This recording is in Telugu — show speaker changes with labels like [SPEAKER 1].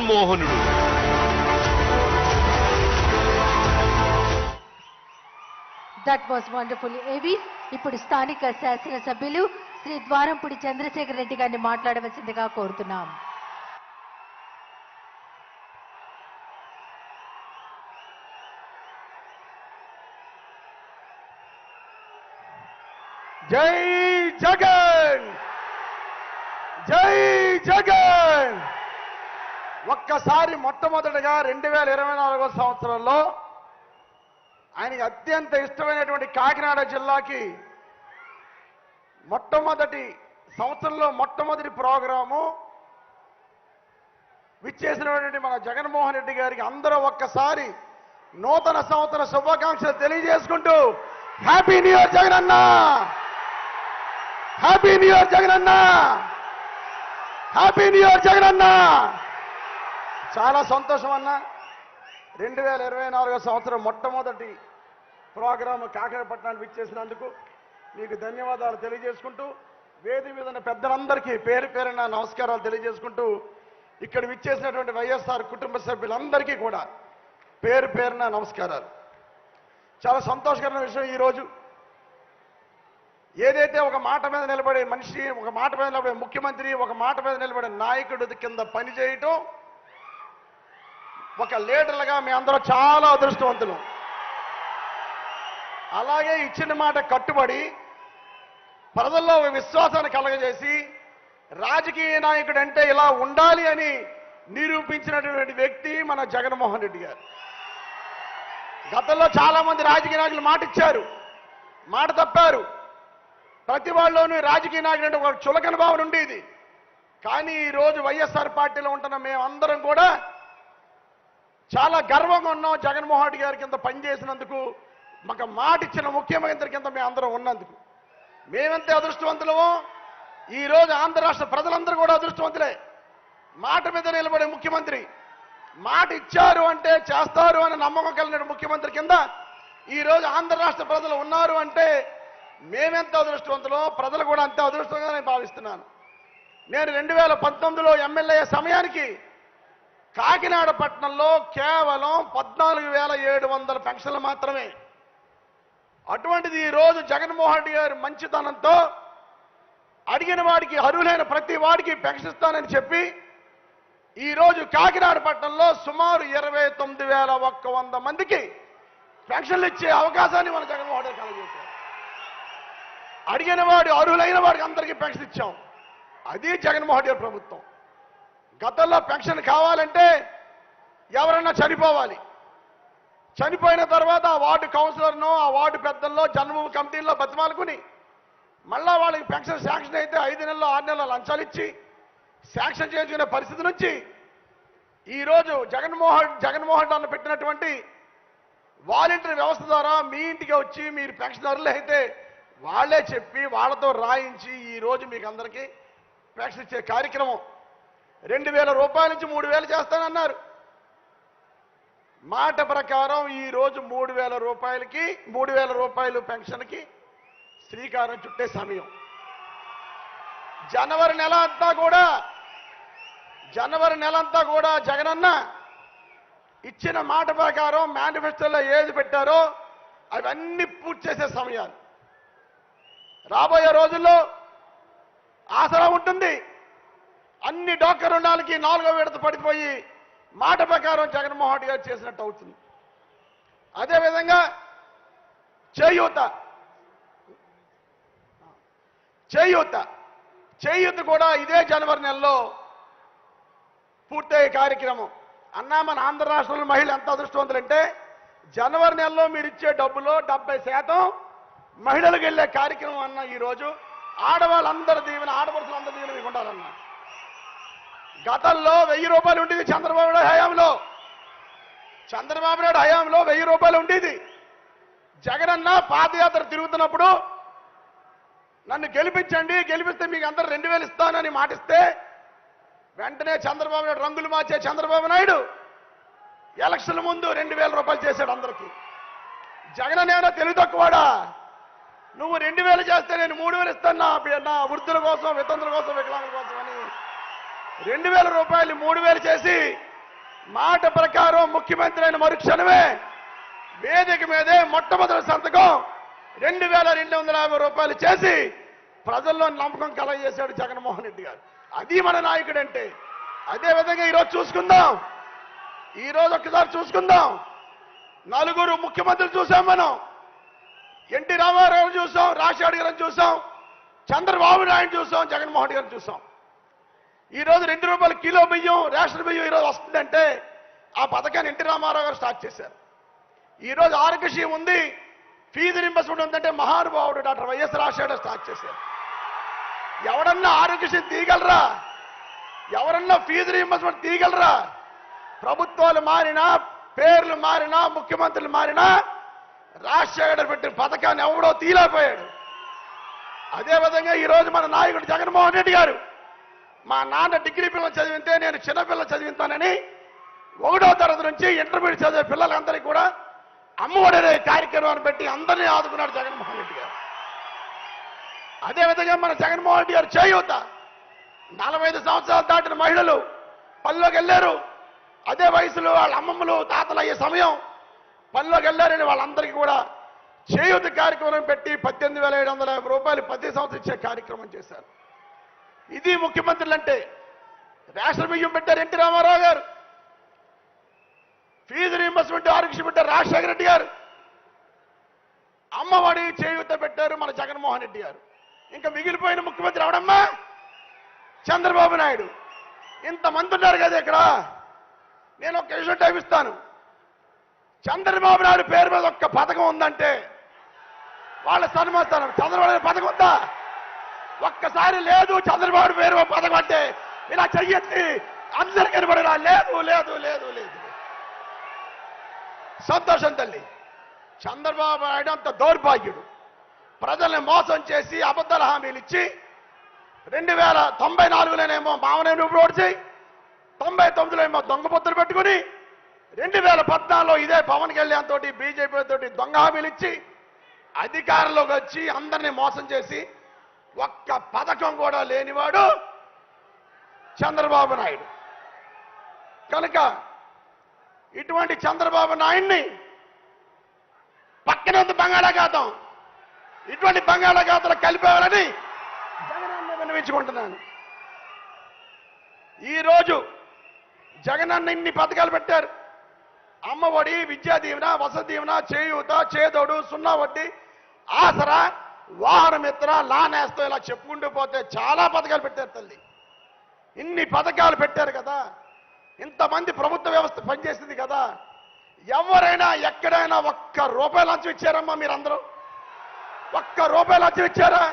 [SPEAKER 1] జగన్మోహనుడు.
[SPEAKER 2] దట్ వాస్ వండర్ఫుల్ ఏవి. ఇప్పుడు స్థానిక శాసనసభ్యులు శ్రీ ద్వారంపూడి చంద్రశేఖర్ రెడ్డి గారిని మాట్లాడవలసిందిగా కోరుతున్నాం.
[SPEAKER 3] జై జగన్, జై జగన్. ఒక్కసారి మొట్టమొదటిగా 2024 సంవత్సరంలో ఆయనకి అత్యంత ఇష్టమైనటువంటి కాకినాడ జిల్లాకి మొట్టమొదటి సంవత్సరంలో మొట్టమొదటి ప్రోగ్రాము విచ్చేసినటువంటి మన జగన్మోహన్ రెడ్డి గారికి అందరూ ఒక్కసారి నూతన సంవత్సర శుభాకాంక్షలు తెలియజేసుకుంటూ happy new year Jagananna, happy new year Jagananna, happy new year Jagananna. చాలా సంతోషం అన్న. 2024 సంవత్సరం మొట్టమొదటి ప్రోగ్రాం కాకినాడపట్నానికి విచ్చేసినందుకు మీకు ధన్యవాదాలు తెలియజేసుకుంటూ, వేది మీద ఉన్న పెద్దలందరికీ పేరు పేరున నమస్కారాలు తెలియజేసుకుంటూ, ఇక్కడ విచ్చేసినటువంటి వైఎస్ఆర్ కుటుంబ సభ్యులందరికీ కూడా పేరు పేరున నమస్కారాలు. చాలా సంతోషకరమైన విషయం ఈరోజు. ఏదైతే ఒక మాట మీద నిలబడే మనిషి, ఒక మాట మీద నిలబడే ముఖ్యమంత్రి, ఒక మాట మీద నిలబడే నాయకుడి కింద పనిచేయటం, ఒక లీడర్లుగా మీ అందరూ చాలా అదృష్టవంతులు. అలాగే ఇచ్చిన మాట కట్టుబడి ప్రజల్లో విశ్వాసాన్ని కలగజేసి రాజకీయ నాయకుడు అంటే ఇలా ఉండాలి అని నిరూపించినటువంటి వ్యక్తి మన జగన్మోహన్ రెడ్డి గారు. గతంలో చాలా మంది రాజకీయ నాయకులు మాట ఇచ్చారు, మాట తప్పారు. ప్రతి వాళ్ళలోనూ రాజకీయ నాయకుడు అంటే ఒక చులకన భావన ఉండేది. కానీ ఈరోజు వైఎస్ఆర్ పార్టీలో ఉంటున్న మేమందరం కూడా చాలా గర్వంగా ఉన్నాం. జగన్మోహన్ రెడ్డి గారి కింద పనిచేసినందుకు, మాకు మాట ఇచ్చిన ముఖ్యమంత్రి కింద మేము అందరం ఉన్నందుకు మేమెంతే అదృష్టవంతులమో ఈరోజు ఆంధ్ర రాష్ట్ర ప్రజలందరూ కూడా అదృష్టవంతులే. మాట మీద నిలబడే ముఖ్యమంత్రి, మాట ఇచ్చారు అంటే చేస్తారు అని నమ్మకం కలిగిన ముఖ్యమంత్రి కింద ఈరోజు ఆంధ్ర రాష్ట్ర ప్రజలు ఉన్నారు అంటే మేమెంత అదృష్టవంతులో ప్రజలు కూడా అంతే అదృష్టంగా నేను భావిస్తున్నాను. నేను 2019లో ఎమ్మెల్యే సమయానికి కాకినాడ పట్టణంలో కేవలం 14,700 పెన్షన్లు మాత్రమే. అటువంటిది ఈరోజు జగన్మోహన్ రెడ్డి గారి మంచితనంతో అడిగిన వాడికి, అర్హులైన ప్రతి వాడికి పెన్షన్ ఇస్తానని చెప్పి ఈరోజు కాకినాడ పట్టణంలో సుమారు 29,100 మందికి పెన్షన్లు ఇచ్చే అవకాశాన్ని మన జగన్మోహన్ రెడ్డి కలగజేశారు. అడిగిన వాడు, అర్హులైన వాడికి అందరికీ పెన్షన్ ఇచ్చాం. అది జగన్మోహన్ రెడ్డి ప్రభుత్వం. గతంలో పెన్షన్ కావాలంటే ఎవరన్నా చనిపోవాలి, చనిపోయిన తర్వాత ఆ వార్డు కౌన్సిలర్ను, ఆ వార్డు పెద్దల్లో, జన్మభూమి కమిటీల్లో బతిమాలుకుని మళ్ళా వాళ్ళకి పెన్షన్ శాంక్షన్ అయితే 5 నెలలు 6 నెలలు లంచాలు ఇచ్చి శాంక్షన్ చేసుకునే పరిస్థితి నుంచి ఈరోజు జగన్మోహన్ రెడ్డి పెట్టినటువంటి వాలంటీర్ వ్యవస్థ ద్వారా మీ ఇంటికి వచ్చి మీరు పెన్షనర్లు అయితే వాళ్ళే చెప్పి వాళ్ళతో రాయించి ఈరోజు మీకు అందరికీ పెన్షన్ ఇచ్చే కార్యక్రమం 2,000 రూపాయల నుంచి 3,000 చేస్తానన్నారు. మాట ప్రకారం ఈరోజు 3,000 రూపాయలకి 3,000 రూపాయలు పెన్షన్కి శ్రీకారం చుట్టే సమయం. జనవరి నెల అంతా కూడా జగనన్న ఇచ్చిన మాట ప్రకారం మేనిఫెస్టోలో ఏది పెట్టారో అవన్నీ పూర్తి చేసే సమయాలు. రాబోయే రోజుల్లో ఆసరా ఉంటుంది. అన్ని డాక్టర్ రుణాలకి 4వ విడత పడిపోయి మాట ప్రకారం జగన్మోహన్ రెడ్డి గారు చేసినట్టు అవుతుంది. అదేవిధంగా చేయూత కూడా ఇదే జనవరి నెలలో పూర్తయ్యే కార్యక్రమం. అన్నా మన ఆంధ్ర రాష్ట్రంలో మహిళలు ఎంత అదృష్టవంతులంటే జనవరి నెలలో మీరు ఇచ్చే డబ్బులో 70% మహిళలకు వెళ్ళే కార్యక్రమం అన్న. ఈరోజు ఆడవాళ్ళందరి దీవెన, ఆడపడుచులందరి దీవెన మీకు ఉండాలన్నా. గతంలో 1000 రూపాయలు ఉండేది చంద్రబాబు నాయుడు హయాంలో. 1000 రూపాయలు ఉండేది. జగనన్న పాదయాత్ర తిరుగుతున్నప్పుడు నన్ను గెలిపించండి, గెలిపిస్తే మీకు అందరూ 2,000 ఇస్తానని మాటిస్తే వెంటనే చంద్రబాబు నాయుడు రంగులు మార్చే చంద్రబాబు నాయుడు ఎలక్షన్ల ముందు 2,000 రూపాయలు చేశాడు అందరికీ. జగన్ ఏమైనా తెలివి తక్కువాడా? నువ్వు 2,000 చేస్తే నేను 3,000 ఇస్తాను నా వృద్ధుల కోసం, వితంతుల కోసం, వికలాంగుల కోసం అని 2,000 రూపాయలు 3,000 చేసి మాట ప్రకారం ముఖ్యమంత్రి అయిన మరుక్షణమే వేదిక మీదే మొట్టమొదటి సంతకం 2250 రూపాయలు చేసి ప్రజల్లో నమ్మకం కలగజేశాడు జగన్మోహన్ రెడ్డి గారు. అది మన నాయకుడు అంటే. అదే విధంగా ఈరోజు చూసుకుందాం. ఈరోజు ఒక్కసారి చూసుకుందాం. నలుగురు ముఖ్యమంత్రులు చూసాం మనం. ఎన్టీ రామారావు చూసాం, రాజశేఖర్ గారిని చూసాం, చంద్రబాబు నాయుడు చూసాం, జగన్మోహన్ రెడ్డి గారిని చూసాం. ఈరోజు 2 రూపాయల కిలో బియ్యం, రేషన్ బియ్యం ఈరోజు వస్తుందంటే ఆ పథకాన్ని ఎన్టీ రామారావు గారు స్టార్ట్ చేశారు. ఈరోజు ఆరోగ్యశ్రీ ఉంది, ఫీజు రింబర్స్మెంట్ ఉందంటే మహానుభావుడు డాక్టర్ వైఎస్ రాజశేఖర్ స్టార్ట్ చేశారు. ఎవడన్నా ఆరోగ్యశ్రీ తీయగలరా? ఎవరన్నా ఫీజు రింబర్స్మెంట్ తీయగలరా? ప్రభుత్వాలు మారినా, పేర్లు మారినా, ముఖ్యమంత్రులు మారినా రాజశేఖర్ పెట్టిన పథకాన్ని ఎవడో తీయలేకపోయాడు. అదేవిధంగా ఈరోజు మన నాయకుడు జగన్మోహన్ రెడ్డి గారు, మా నాన్న డిగ్రీ పిల్లలు చదివితే నేను చిన్నపిల్లలు చదివిస్తానని 1వ తరగతి నుంచి ఇంటర్మీడియట్ చదివే పిల్లలందరికీ కూడా అమ్మఒడి అనే కార్యక్రమాన్ని పెట్టి అందరినీ ఆదుకున్నాడు జగన్మోహన్ రెడ్డి గారు. అదేవిధంగా మన జగన్మోహన్ రెడ్డి గారు చేయూత 45 సంవత్సరాలు దాటిన మహిళలు పనిలోకి వెళ్ళారు. అదే వయసులో వాళ్ళ అమ్మమ్మలు తాతలు అయ్యే సమయం పనిలోకి వెళ్ళారని వాళ్ళందరికీ కూడా చేయూత కార్యక్రమం పెట్టి 18,750 రూపాయలు ప్రతి సంవత్సరం ఇచ్చే కార్యక్రమం చేశారు. ఇది ముఖ్యమంత్రులు అంటే. రేషన్ బియ్యం పెట్టారు ఎన్టీ రామారావు గారు, ఫీజు రీయింబర్స్మెంట్ ఆరోగ్యశ్రీ పెట్టారు రాజశేఖర రెడ్డి గారు, అమ్మఒడి చేయూత పెట్టారు మన జగన్మోహన్ రెడ్డి గారు. ఇంకా మిగిలిపోయిన ముఖ్యమంత్రి ఎవడమ్మా? చంద్రబాబు నాయుడు. ఇంతమంది ఉన్నారు కదా ఇక్కడ. నేను ఒక విషయం టైం ఇస్తాను. చంద్రబాబు నాయుడు పేరు మీద ఒక్క పథకం ఉందంటే వాళ్ళ సన్మానం. చంద్రబాబు నాయుడు పథకం ఉందా? ఒక్కసారి లేదు. చంద్రబాబు పేరు మీద పథకం అంటే ఇలా చెయ్యెత్తి అందరికీ కనబడరా? లేదు లేదు లేదు లేదు. సంతోషం తల్లి. చంద్రబాబు నాయుడు అంత దౌర్భాగ్యుడు. ప్రజల్ని మోసం చేసి అబద్ధాల హామీలు ఇచ్చి 2094లోనేమో మామనేని ఓడిచి 99లో ఏమో దొంగ పొత్తులు పెట్టుకుని 2014లో ఇదే పవన్ కళ్యాణ్ తోటి బీజేపీ తోటి దొంగ హామీలు ఇచ్చి అధికారంలోకి వచ్చి అందరినీ మోసం చేసి ఒక్క పథకం కూడా లేనివాడు చంద్రబాబు నాయుడు. కనుక ఇటువంటి చంద్రబాబు నాయుడిని పక్కనే ఉంది బంగాళాఖాతం. ఇటువంటి బంగాళాఖాతంలో కలిపేవాలని జగనన్న విన్నవించుకుంటున్నాను. ఈరోజు జగనన్న ఇన్ని పథకాలు పెట్టారు. అమ్మఒడి, విద్యా దీవెన, వసతి దీవెన, చేయూత, చేదోడు, 0 వడ్డీ, ఆసరా, వాహన మిత్ర, లానేస్తో ఇలా చెప్పుకుంటూ పోతే చాలా పథకాలు పెట్టారు తల్లి. ఇన్ని పథకాలు పెట్టారు కదా. ఇంతమంది ప్రభుత్వ వ్యవస్థ పనిచేసింది కదా. ఎవరైనా ఎక్కడైనా ఒక్క రూపాయి లంచం ఇచ్చారమ్మా? మీరందరూ ఒక్క రూపాయి లంచం ఇచ్చారా?